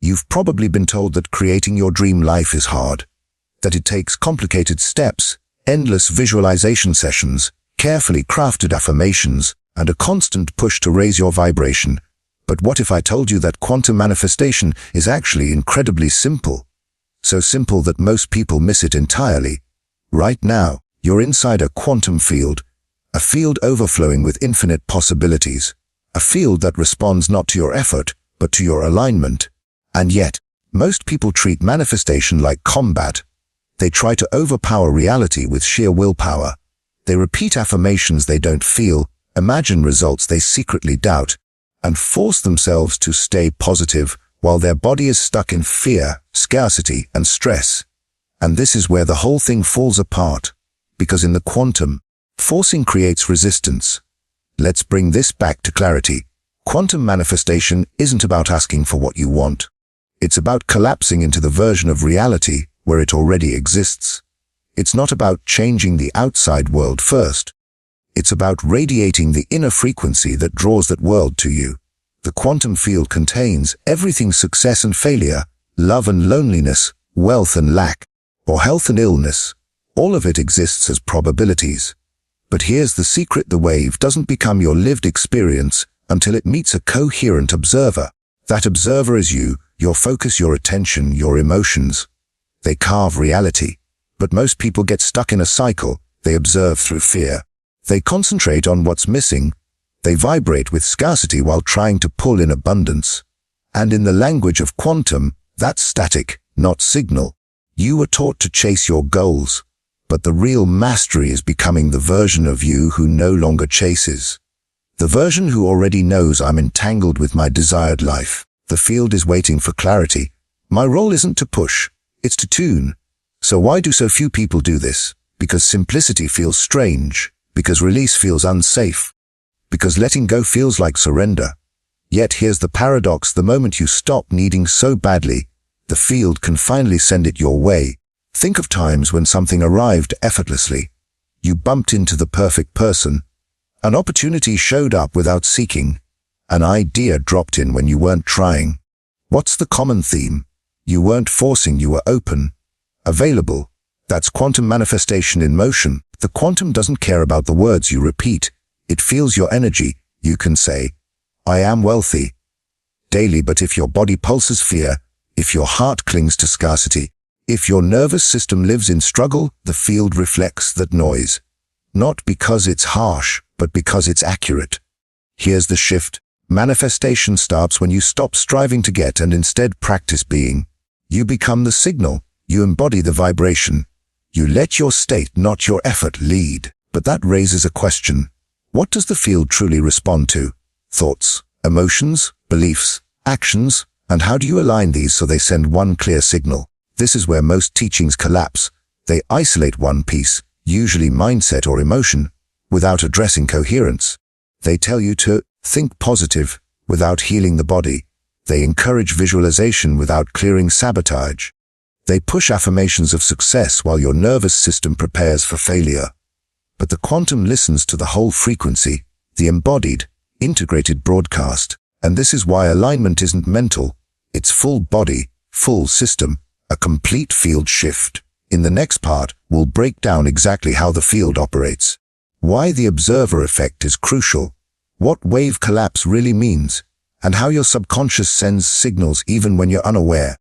You've probably been told that creating your dream life is hard, that it takes complicated steps, endless visualization sessions, carefully crafted affirmations, and a constant push to raise your vibration. But what if I told you that quantum manifestation is actually incredibly simple? So simple that most people miss it entirely. Right now, you're inside a quantum field, a field overflowing with infinite possibilities, a field that responds not to your effort, but to your alignment. And yet, most people treat manifestation like combat. They try to overpower reality with sheer willpower. They repeat affirmations they don't feel, imagine results they secretly doubt, and force themselves to stay positive while their body is stuck in fear, scarcity, and stress. And this is where the whole thing falls apart, because in the quantum, forcing creates resistance. Let's bring this back to clarity. Quantum manifestation isn't about asking for what you want. It's about collapsing into the version of reality where it already exists. It's not about changing the outside world first. It's about radiating the inner frequency that draws that world to you. The quantum field contains everything: success and failure, love and loneliness, wealth and lack, or health and illness. All of it exists as probabilities. But here's the secret: the wave doesn't become your lived experience until it meets a coherent observer. That observer is you, your focus, your attention, your emotions. They carve reality. But most people get stuck in a cycle. They observe through fear. They concentrate on what's missing. They vibrate with scarcity while trying to pull in abundance. And in the language of quantum, that's static, not signal. You were taught to chase your goals. But the real mastery is becoming the version of you who no longer chases. The version who already knows: I'm entangled with my desired life. The field is waiting for clarity. My role isn't to push, it's to tune. So why do so few people do this? Because simplicity feels strange. Because release feels unsafe. Because letting go feels like surrender. Yet here's the paradox: the moment you stop needing so badly, the field can finally send it your way. Think of times when something arrived effortlessly. You bumped into the perfect person. An opportunity showed up without seeking. An idea dropped in when you weren't trying. What's the common theme? You weren't forcing, you were open, available. That's quantum manifestation in motion. The quantum doesn't care about the words you repeat. It feels your energy. You can say, I am wealthy, daily, but if your body pulses fear, if your heart clings to scarcity, if your nervous system lives in struggle, the field reflects that noise. Not because it's harsh, but because it's accurate. Here's the shift. Manifestation starts when you stop striving to get and instead practice being. You become the signal. You embody the vibration. You let your state, not your effort, lead. But that raises a question. What does the field truly respond to? Thoughts, emotions, beliefs, actions, and how do you align these so they send one clear signal? This is where most teachings collapse. They isolate one piece, usually mindset or emotion, without addressing coherence. They tell you to think positive without healing the body. They encourage visualization without clearing sabotage. They push affirmations of success while your nervous system prepares for failure. But the quantum listens to the whole frequency, the embodied, integrated broadcast. And this is why alignment isn't mental. It's full body, full system, a complete field shift. In the next part, we'll break down exactly how the field operates, why the observer effect is crucial, what wave collapse really means, and how your subconscious sends signals even when you're unaware.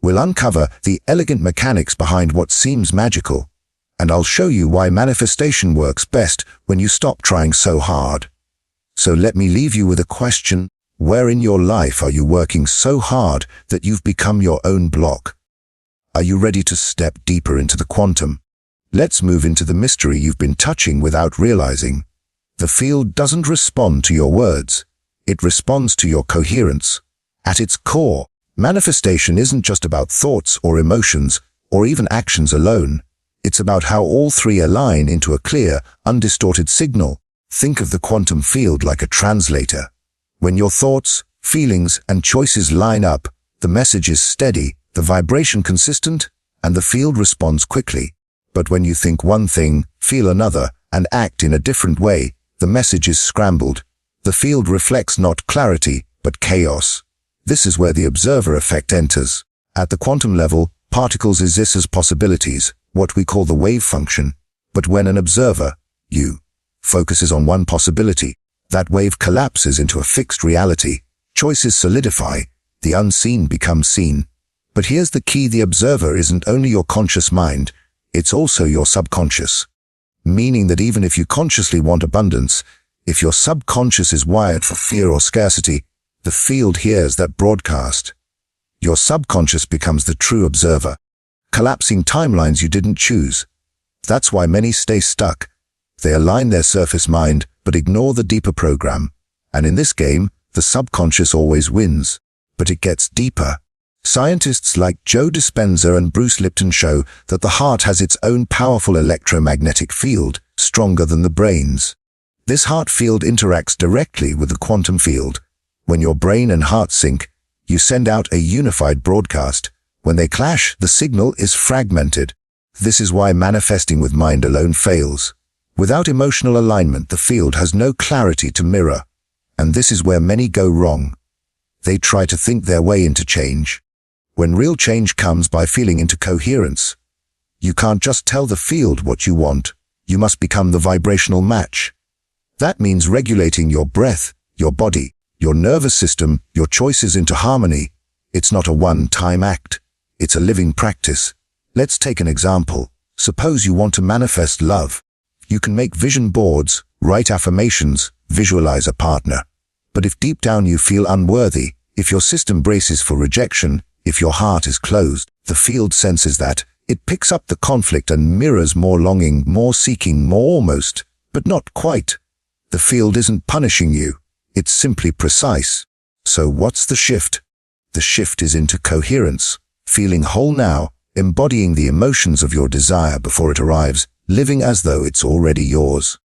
We'll uncover the elegant mechanics behind what seems magical, and I'll show you why manifestation works best when you stop trying so hard. So let me leave you with a question. Where in your life are you working so hard that you've become your own block? Are you ready to step deeper into the quantum? Let's move into the mystery you've been touching without realizing. The field doesn't respond to your words. It responds to your coherence. At its core, manifestation isn't just about thoughts or emotions or even actions alone. It's about how all three align into a clear, undistorted signal. Think of the quantum field like a translator. When your thoughts, feelings, and choices line up, the message is steady, the vibration consistent, and the field responds quickly. But when you think one thing, feel another, and act in a different way, the message is scrambled. The field reflects not clarity, but chaos. This is where the observer effect enters. At the quantum level, particles exist as possibilities, what we call the wave function. But when an observer, you, focuses on one possibility, that wave collapses into a fixed reality. Choices solidify, the unseen becomes seen. But here's the key: the observer isn't only your conscious mind, it's also your subconscious. Meaning that even if you consciously want abundance, if your subconscious is wired for fear or scarcity, the field hears that broadcast. Your subconscious becomes the true observer, collapsing timelines you didn't choose. That's why many stay stuck. They align their surface mind, but ignore the deeper program. And in this game, the subconscious always wins. But it gets deeper. Scientists like Joe Dispenza and Bruce Lipton show that the heart has its own powerful electromagnetic field, stronger than the brain's. This heart field interacts directly with the quantum field. When your brain and heart sync, you send out a unified broadcast. When they clash, the signal is fragmented. This is why manifesting with mind alone fails. Without emotional alignment, the field has no clarity to mirror. And this is where many go wrong. They try to think their way into change, when real change comes by feeling into coherence. You can't just tell the field what you want. You must become the vibrational match. That means regulating your breath, your body, your nervous system, your choices into harmony. It's not a one-time act. It's a living practice. Let's take an example. Suppose you want to manifest love. You can make vision boards, write affirmations, visualize a partner. But if deep down you feel unworthy, if your system braces for rejection, if your heart is closed, the field senses that. It picks up the conflict and mirrors more longing, more seeking, more almost, but not quite. The field isn't punishing you. It's simply precise. So what's the shift? The shift is into coherence, feeling whole now, embodying the emotions of your desire before it arrives, living as though it's already yours.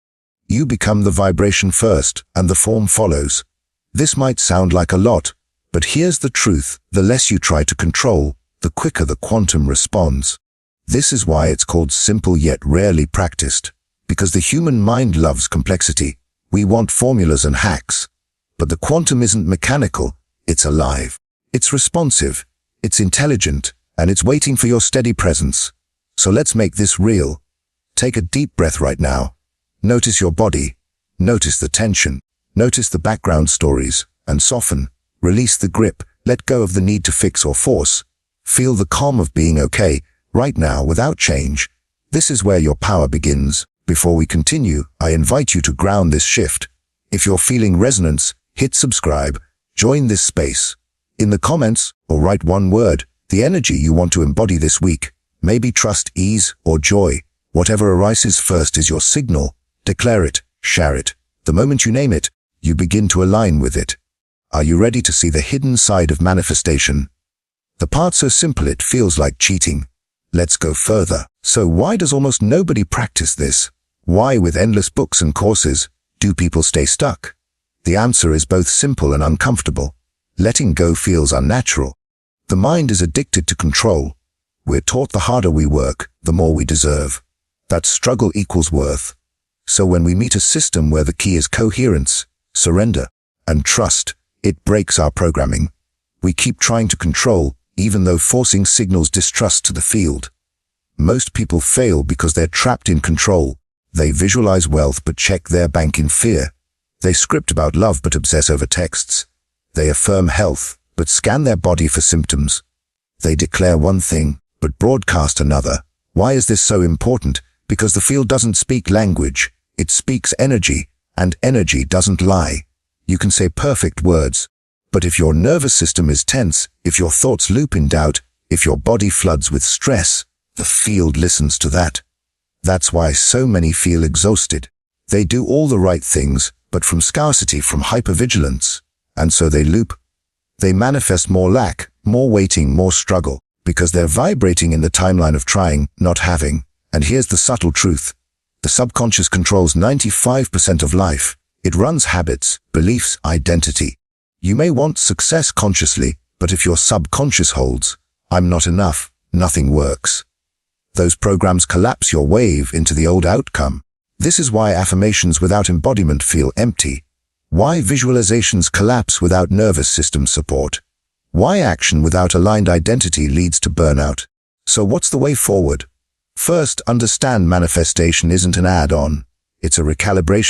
You become the vibration first, and the form follows. This might sound like a lot, but here's the truth: the less you try to control, the quicker the quantum responds. This is why it's called simple yet rarely practiced, because the human mind loves complexity. We want formulas and hacks. But the quantum isn't mechanical, it's alive. It's responsive, it's intelligent, and it's waiting for your steady presence. So let's make this real. Take a deep breath right now. Notice your body. Notice the tension. Notice the background stories, and soften. Release the grip. Let go of the need to fix or force. Feel the calm of being okay, right now, without change. This is where your power begins. Before we continue, I invite you to ground this shift. If you're feeling resonance, hit subscribe, join this space. In the comments, or write one word, the energy you want to embody this week. Maybe trust, ease, or joy. Whatever arises first is your signal. Declare it, share it. The moment you name it, you begin to align with it. Are you ready to see the hidden side of manifestation? The part so simple it feels like cheating. Let's go further. So why does almost nobody practice this? Why, with endless books and courses, do people stay stuck? The answer is both simple and uncomfortable. Letting go feels unnatural. The mind is addicted to control. We're taught the harder we work, the more we deserve. That struggle equals worth. So when we meet a system where the key is coherence, surrender, and trust, it breaks our programming. We keep trying to control, even though forcing signals distrust to the field. Most people fail because they're trapped in control. They visualize wealth but check their bank in fear. They script about love but obsess over texts. They affirm health but scan their body for symptoms. They declare one thing but broadcast another. Why is this so important? Because the field doesn't speak language. It speaks energy, and energy doesn't lie. You can say perfect words, but if your nervous system is tense, if your thoughts loop in doubt, if your body floods with stress, the field listens to that. That's why so many feel exhausted. They do all the right things, but from scarcity, from hypervigilance. And so they loop. They manifest more lack, more waiting, more struggle, because they're vibrating in the timeline of trying, not having. And here's the subtle truth. The subconscious controls 95% of life. It runs habits, beliefs, identity. You may want success consciously, but if your subconscious holds, I'm not enough, nothing works. Those programs collapse your wave into the old outcome. This is why affirmations without embodiment feel empty. Why visualizations collapse without nervous system support. Why action without aligned identity leads to burnout. So what's the way forward? First, understand manifestation isn't an add-on. It's a recalibration